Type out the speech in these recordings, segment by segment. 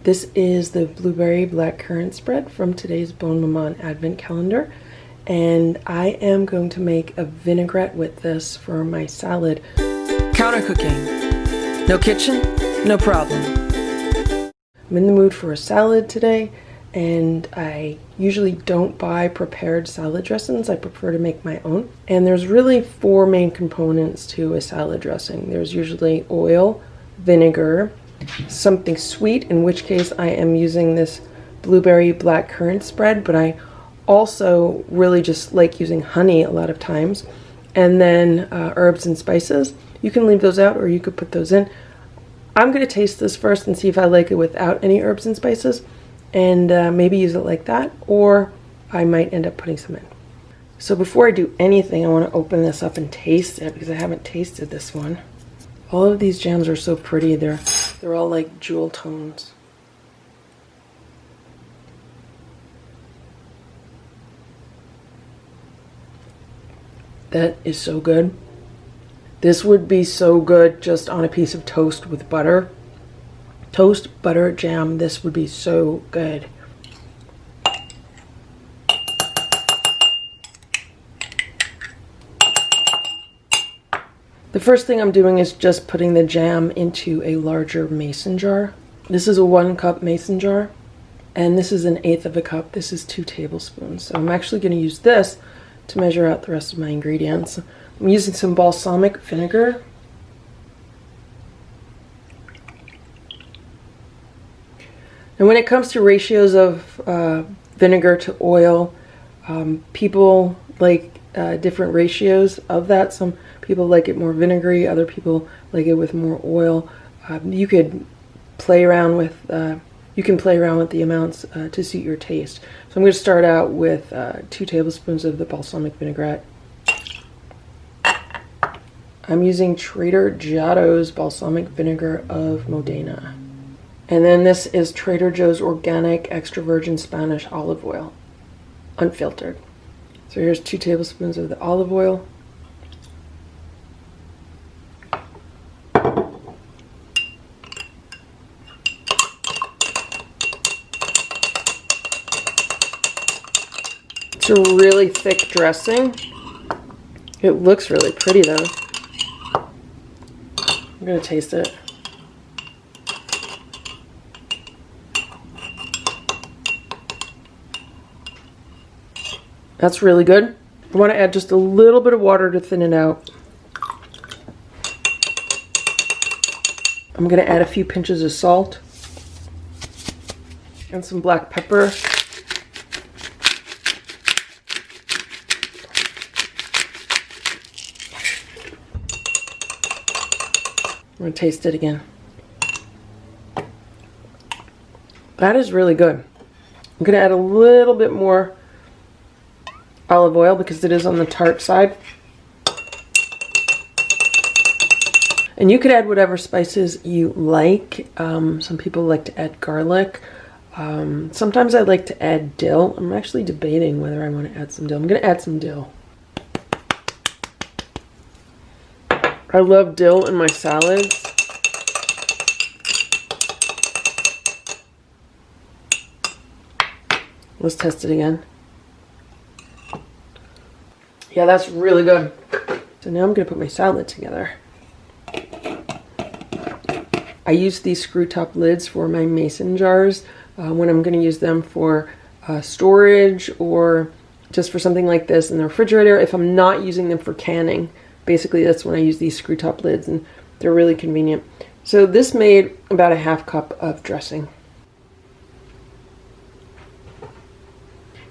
This is the Blueberry Black Currant spread from today's Bonne Maman Advent Calendar. And I am going to make a vinaigrette with this for my salad. Counter cooking. No kitchen, no problem. I'm in the mood for a salad today, and I usually don't buy prepared salad dressings. I prefer to make my own. And there's really 4 main components to a salad dressing. There's usually oil, vinegar, something sweet, in which case I am using this Blueberry Black Currant spread, but I also really just like using honey a lot of times. And then herbs and spices. You can leave those out or you could put those in. I'm going to taste this first and see if I like it without any herbs and spices, and maybe use it like that, or I might end up putting some in. So before I do anything, I want to open this up and taste it because I haven't tasted this one. All of these jams are so pretty. They're all like jewel tones. That is so good. This would be so good just on a piece of toast with butter. Toast, butter, jam, this would be so good. The first thing I'm doing is just putting the jam into a larger mason jar. This is a 1 cup mason jar, and this is 1/8 of a cup. This is 2 tablespoons. So I'm actually going to use this to measure out the rest of my ingredients. I'm using some balsamic vinegar. And when it comes to ratios of vinegar to oil, people like different ratios of that. Some people like it more vinegary, other people like it with more oil. You could play around with the amounts to suit your taste. So I'm going to start out with 2 tablespoons of the balsamic vinaigrette. I'm using Trader Giotto's balsamic vinegar of Modena. And then this is Trader Joe's organic extra virgin Spanish olive oil, unfiltered. So here's 2 tablespoons of the olive oil. It's a really thick dressing. It looks really pretty though. I'm gonna taste it. That's really good. I want to add just a little bit of water to thin it out. I'm going to add a few pinches of salt and some black pepper. I'm going to taste it again. That is really good. I'm going to add a little bit more olive oil because it is on the tart side. And you could add whatever spices you like. Some people like to add garlic. Sometimes I like to add dill. I'm actually debating whether I want to add some dill. I'm going to add some dill. I love dill in my salads. Let's test it again. Yeah, that's really good. So now I'm going to put my salad together. I use these screw top lids for my mason jars when I'm going to use them for storage or just for something like this in the refrigerator. If I'm not using them for canning, basically that's when I use these screw top lids, and they're really convenient. So this made about a 1/2 cup of dressing.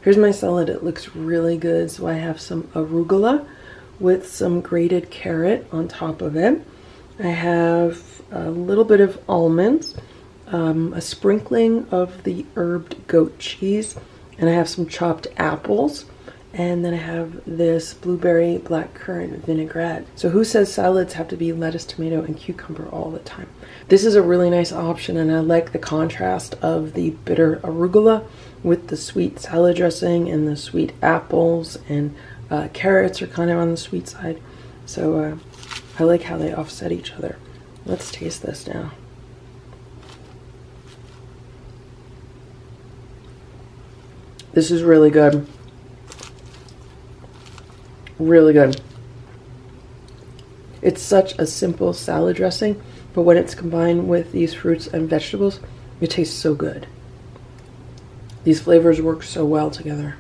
Here's my salad. It looks really good. So I have some arugula with some grated carrot on top of it. I have a little bit of almonds, a sprinkling of the herbed goat cheese, and I have some chopped apples. And then I have this Blueberry Black Currant Vinaigrette. So who says salads have to be lettuce, tomato, and cucumber all the time? This is a really nice option, and I like the contrast of the bitter arugula with the sweet salad dressing and the sweet apples, and carrots are kind of on the sweet side. So I like how they offset each other. Let's taste this now. This is really good. Really good. It's such a simple salad dressing, but when it's combined with these fruits and vegetables, it tastes so good. These flavors work so well together.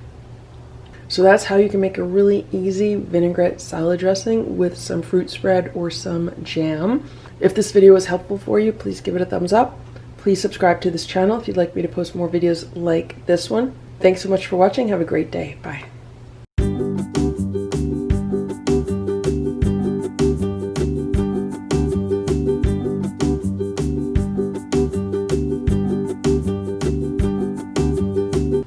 So that's how you can make a really easy vinaigrette salad dressing with some fruit spread or some jam. If this video was helpful for you, please give it a thumbs up. Please subscribe to this channel if you'd like me to post more videos like this one. Thanks so much for watching. Have a great day. Bye.